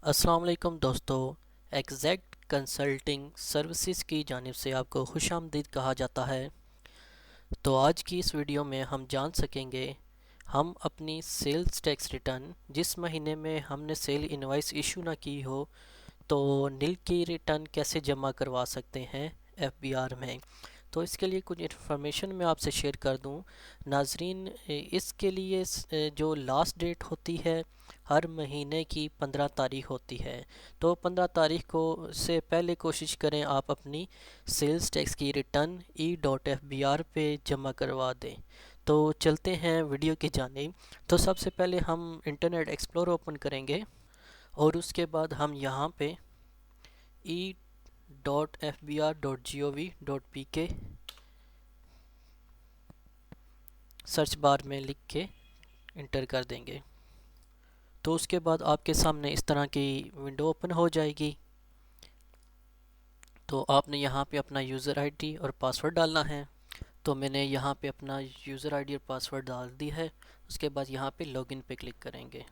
अस्सलाम वालेकुम दोस्तों। एग्जैक्ट कंसल्टिंग सर्विसेज की जानिब से आपको खुशामदीद कहा जाता है। तो आज की इस वीडियो में हम जान सकेंगे हम अपनी सेल्स टैक्स रिटर्न जिस महीने में हमने सेल इनवॉइस इशू ना की हो तो नील की रिटर्न कैसे जमा करवा सकते हैं एफबीआर में। तो इसके लिए कुछ इन्फॉर्मेशन मैं आपसे शेयर कर दूं नाजरीन। इसके लिए जो लास्ट डेट होती है हर महीने की 15 तारीख होती है। तो 15 तारीख को से पहले कोशिश करें आप अपनी सेल्स टैक्स की रिटर्न E.FBR पे जमा करवा दें। तो चलते हैं वीडियो की जानिब। तो सबसे पहले हम इंटरनेट एक्सप्लोर ओपन करेंगे और उसके बाद हम यहाँ पे E.FBR.gov.pk सर्च बार में लिख के इंटर कर देंगे। तो उसके बाद आपके सामने इस तरह की विंडो ओपन हो जाएगी। तो आपने यहाँ पे अपना यूज़र आईडी और पासवर्ड डालना है। तो मैंने यहाँ पे अपना यूज़र आईडी और पासवर्ड डाल दी है। उसके बाद यहाँ पे लॉगिन पे क्लिक करेंगे।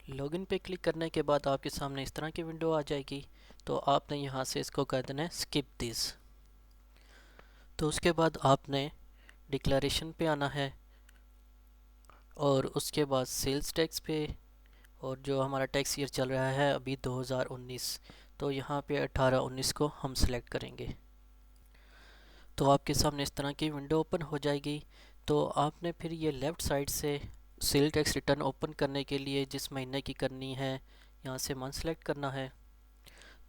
लॉगिन पे क्लिक करने के बाद आपके सामने इस तरह की विंडो आ जाएगी। तो आपने यहाँ से इसको कर देना है स्किप दिस। तो उसके बाद आपने डिक्लेरेशन पे आना है और उसके बाद सेल्स टैक्स पे, और जो हमारा टैक्स ईयर चल रहा है अभी 2019, तो यहाँ पे 18-19 को हम सिलेक्ट करेंगे। तो आपके सामने इस तरह की विंडो ओपन हो जाएगी। तो आपने फिर ये लेफ़्ट साइड से सेल टैक्स रिटर्न ओपन करने के लिए जिस महीने की करनी है यहाँ से मंथ सेलेक्ट करना है।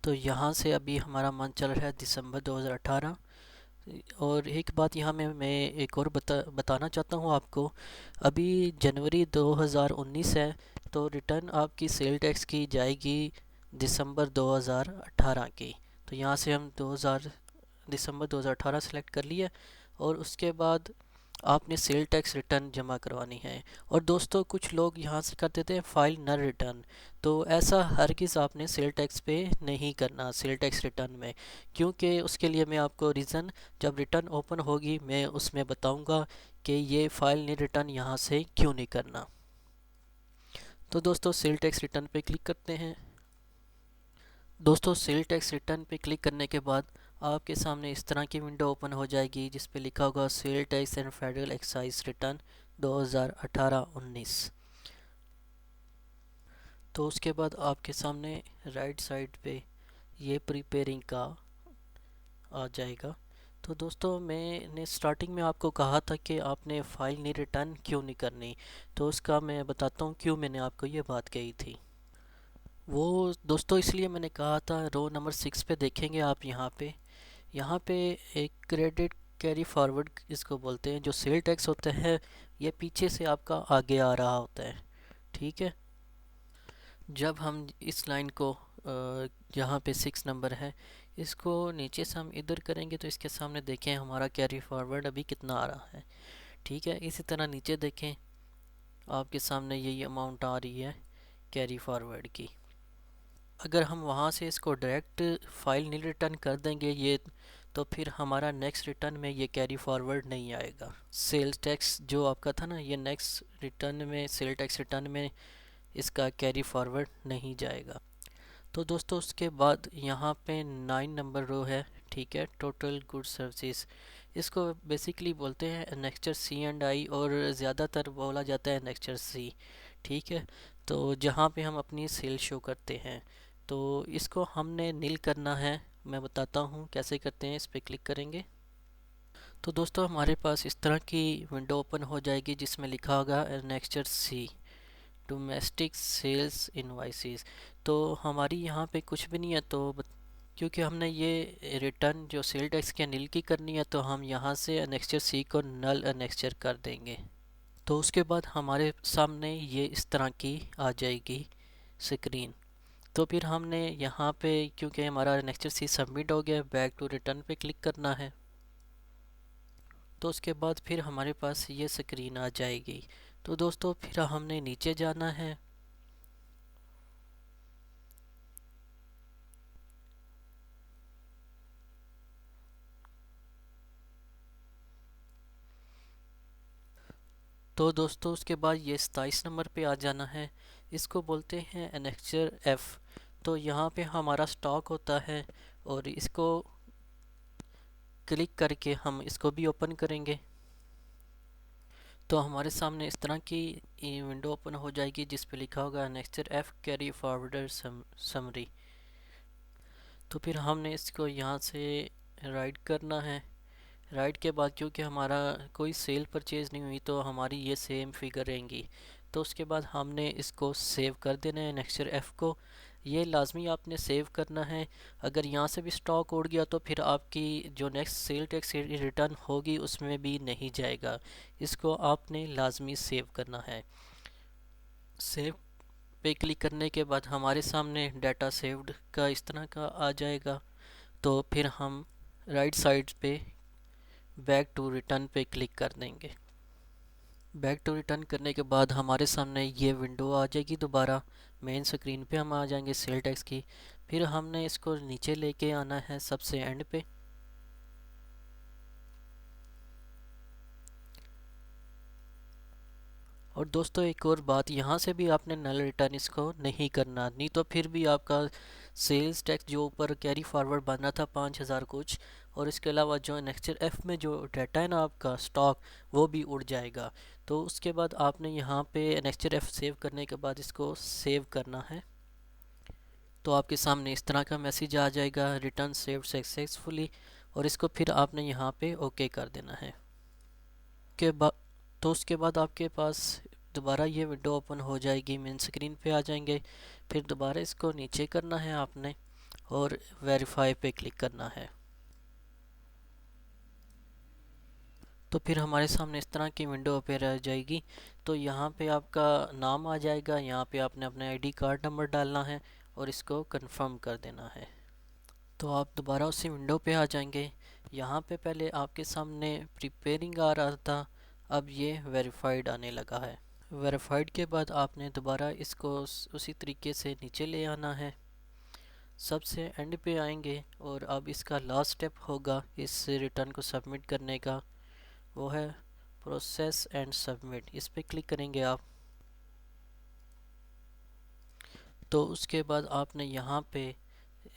तो यहाँ से अभी हमारा मंथ चल रहा है दिसंबर 2018। और एक बात यहाँ में मैं एक और बताना चाहता हूँ आपको। अभी जनवरी 2019 है तो रिटर्न आपकी सेल टैक्स की जाएगी दिसंबर 2018 की। तो यहाँ से हम दिसंबर 2018 सेलेक्ट कर लिए और उसके बाद आपने सेल टैक्स रिटर्न जमा करवानी है। और दोस्तों कुछ लोग यहाँ से कर देते हैं फाइल न रिटर्न। तो ऐसा हरगिज़ आपने सेल टैक्स पे नहीं करना सेल टैक्स रिटर्न में, क्योंकि उसके लिए मैं आपको रीज़न जब रिटर्न ओपन होगी मैं उसमें बताऊंगा कि ये फाइल नहीं रिटर्न यहाँ से क्यों नहीं करना। तो दोस्तों सेल टैक्स रिटर्न पे क्लिक करते हैं। दोस्तों सेल टैक्स रिटर्न पे क्लिक करने के बाद आपके सामने इस तरह की विंडो ओपन हो जाएगी जिस पे लिखा होगा sale tax and federal excise return 2018-19। तो उसके बाद आपके सामने राइट साइड पे ये प्रिपेयरिंग का आ जाएगा। तो दोस्तों मैंने स्टार्टिंग में आपको कहा था कि आपने फ़ाइल नहीं रिटर्न क्यों नहीं करनी। तो उसका मैं बताता हूँ क्यों मैंने आपको ये बात कही थी। वो दोस्तों इसलिए मैंने कहा था, रो नंबर 6 पे देखेंगे आप यहाँ पे एक क्रेडिट कैरी फॉरवर्ड इसको बोलते हैं। जो सेल टैक्स होता है ये पीछे से आपका आगे आ रहा होता है, ठीक है। जब हम इस लाइन को यहाँ पे 6 नंबर है इसको नीचे से हम इधर करेंगे तो इसके सामने देखें हमारा कैरी फॉरवर्ड अभी कितना आ रहा है, ठीक है। इसी तरह नीचे देखें आपके सामने यही अमाउंट आ रही है कैरी फॉरवर्ड की। अगर हम वहाँ से इसको डायरेक्ट फाइल नहीं रिटर्न कर देंगे ये, तो फिर हमारा नेक्स्ट रिटर्न में ये कैरी फॉरवर्ड नहीं आएगा। सेल्स टैक्स जो आपका था ना ये नेक्स्ट रिटर्न में सेल टैक्स रिटर्न में इसका कैरी फॉरवर्ड नहीं जाएगा। तो दोस्तों उसके बाद यहाँ पे 9 नंबर रो है, ठीक है, टोटल गुड सर्विसेज। इसको बेसिकली बोलते हैं एनेक्चर सी एंड आई, और ज़्यादातर बोला जाता है एनेक्चर सी, ठीक है। तो जहाँ पे हम अपनी सेल शो करते हैं तो इसको हमने नील करना है। मैं बताता हूँ कैसे करते हैं। इस पर क्लिक करेंगे तो दोस्तों हमारे पास इस तरह की विंडो ओपन हो जाएगी जिसमें लिखा होगा एनेक्चर सी डोमेस्टिक सेल्स इनवाइसेस। तो हमारी यहाँ पे कुछ भी नहीं है। तो क्योंकि हमने ये रिटर्न जो सेल टैक्स के नील की करनी है तो हम यहाँ से एनेक्चर सी को नल एनेक्चर कर देंगे। तो उसके बाद हमारे सामने ये इस तरह की आ जाएगी स्क्रीन। तो फिर हमने यहाँ पे क्योंकि हमारा एनेक्चर सी सबमिट हो गया बैक टू रिटर्न पे क्लिक करना है। तो उसके बाद फिर हमारे पास ये स्क्रीन आ जाएगी। तो दोस्तों फिर हमने नीचे जाना है। तो दोस्तों उसके बाद ये 27 नंबर पे आ जाना है। इसको बोलते हैं एनेक्चर एफ़। तो यहाँ पे हमारा स्टॉक होता है और इसको क्लिक करके हम इसको भी ओपन करेंगे तो हमारे सामने इस तरह की विंडो ओपन हो जाएगी जिस पे लिखा होगा next F carry forwarder summary. तो फिर हमने इसको यहाँ से राइट करना है। राइट के बाद क्योंकि हमारा कोई सेल परचेज नहीं हुई तो हमारी ये सेम फिगर रहेंगी। तो उसके बाद हमने इसको सेव कर देना है नेक्स्टर एफ को। ये लाजमी आपने सेव करना है। अगर यहाँ से भी स्टॉक उड़ गया तो फिर आपकी जो नेक्स्ट सेल टैक्स रिटर्न होगी उसमें भी नहीं जाएगा। इसको आपने लाजमी सेव करना है। सेव पे क्लिक करने के बाद हमारे सामने डाटा सेव्ड का इस तरह का आ जाएगा। तो फिर हम राइट साइड पे बैक टू रिटर्न पे क्लिक कर देंगे। बैक टू रिटर्न करने के बाद हमारे सामने ये विंडो आ जाएगी। दोबारा मेन स्क्रीन पे हम आ जाएंगे सेल टैक्स की। फिर हमने इसको नीचे लेके आना है सबसे एंड पे। और दोस्तों एक और बात, यहाँ से भी आपने नल रिटर्न इसको नहीं करना, नहीं तो फिर भी आपका सेल्स टैक्स जो ऊपर कैरी फॉरवर्ड बना था 5000 कुछ, और इसके अलावा जो नेक्स्ट एफ में जो डाटा है ना आपका स्टॉक, वो भी उड़ जाएगा। तो उसके बाद आपने यहाँ पे नेक्स्ट एफ सेव करने के बाद इसको सेव करना है। तो आपके सामने इस तरह का मैसेज आ जाएगा रिटर्न सेव सक्सेसफुली, और इसको फिर आपने यहाँ पे ओके कर देना है। के बाद तो उसके बाद आपके पास दोबारा ये विंडो ओपन हो जाएगी। मेन स्क्रीन पे आ जाएंगे। फिर दोबारा इसको नीचे करना है आपने और वेरीफाई पे क्लिक करना है। तो फिर हमारे सामने इस तरह की विंडो ओपन आ जाएगी। तो यहाँ पे आपका नाम आ जाएगा। यहाँ पे आपने अपने आईडी कार्ड नंबर डालना है और इसको कंफर्म कर देना है। तो आप दोबारा उसी विंडो पे आ जाएंगे। यहाँ पे पहले आपके सामने प्रिपेयरिंग आ रहा था, अब ये वेरीफाइड आने लगा है। वेरीफाइड के बाद आपने दोबारा इसको उसी तरीके से नीचे ले आना है। सबसे एंड पे आएंगे और अब इसका लास्ट स्टेप होगा इस रिटर्न को सबमिट करने का, वो है प्रोसेस एंड सबमिट। इस पे क्लिक करेंगे आप। तो उसके बाद आपने यहाँ पे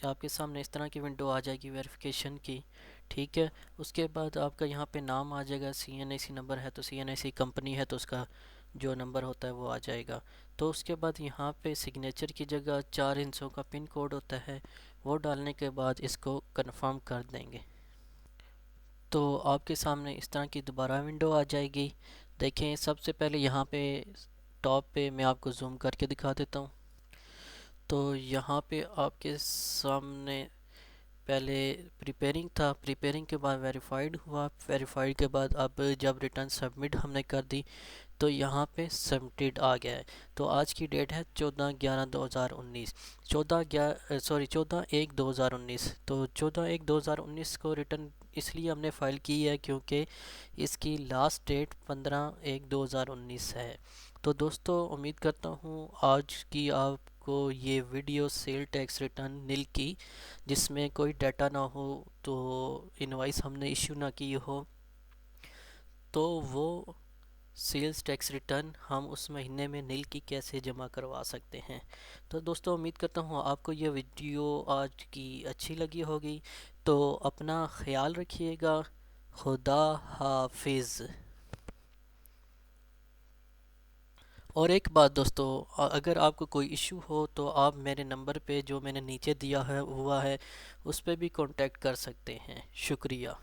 आपके सामने इस तरह की विंडो आ जाएगी वेरिफिकेशन की। ठीक है, उसके बाद आपका यहाँ पे नाम आ जाएगा। CNIC नंबर है तो CNIC कंपनी है तो उसका जो नंबर होता है वो आ जाएगा। तो उसके बाद यहाँ पे सिग्नेचर की जगह 4 हिस्सों का पिन कोड होता है, वो डालने के बाद इसको कंफर्म कर देंगे। तो आपके सामने इस तरह की दोबारा विंडो आ जाएगी। देखें सबसे पहले यहाँ पे टॉप पे मैं आपको जूम करके दिखा देता हूँ। तो यहाँ पे आपके सामने पहले प्रिपेयरिंग था, प्रिपेयरिंग के बाद वेरीफाइड हुआ, वेरीफाइड के बाद अब जब रिटर्न सबमिट हमने कर दी तो यहाँ पे सबमिटेड आ गया है। तो आज की डेट है 14/11/2019, 14/1/2019। तो 14/1/2019 को रिटर्न इसलिए हमने फ़ाइल की है क्योंकि इसकी लास्ट डेट 15/1/2019 है। तो दोस्तों उम्मीद करता हूँ आज की आपको ये वीडियो सेल टैक्स रिटर्न नील की, जिसमें कोई डाटा ना हो, तो इनवाइस हमने इशू ना की हो, तो वो सेल्स टैक्स रिटर्न हम उस महीने में नील की कैसे जमा करवा सकते हैं। तो दोस्तों उम्मीद करता हूँ आपको ये वीडियो आज की अच्छी लगी होगी। तो अपना ख्याल रखिएगा। खुदा हाफिज़। और एक बात दोस्तों, अगर आपको कोई इशू हो तो आप मेरे नंबर पे जो मैंने नीचे दिया है हुआ है उस पर भी कांटेक्ट कर सकते हैं। शुक्रिया।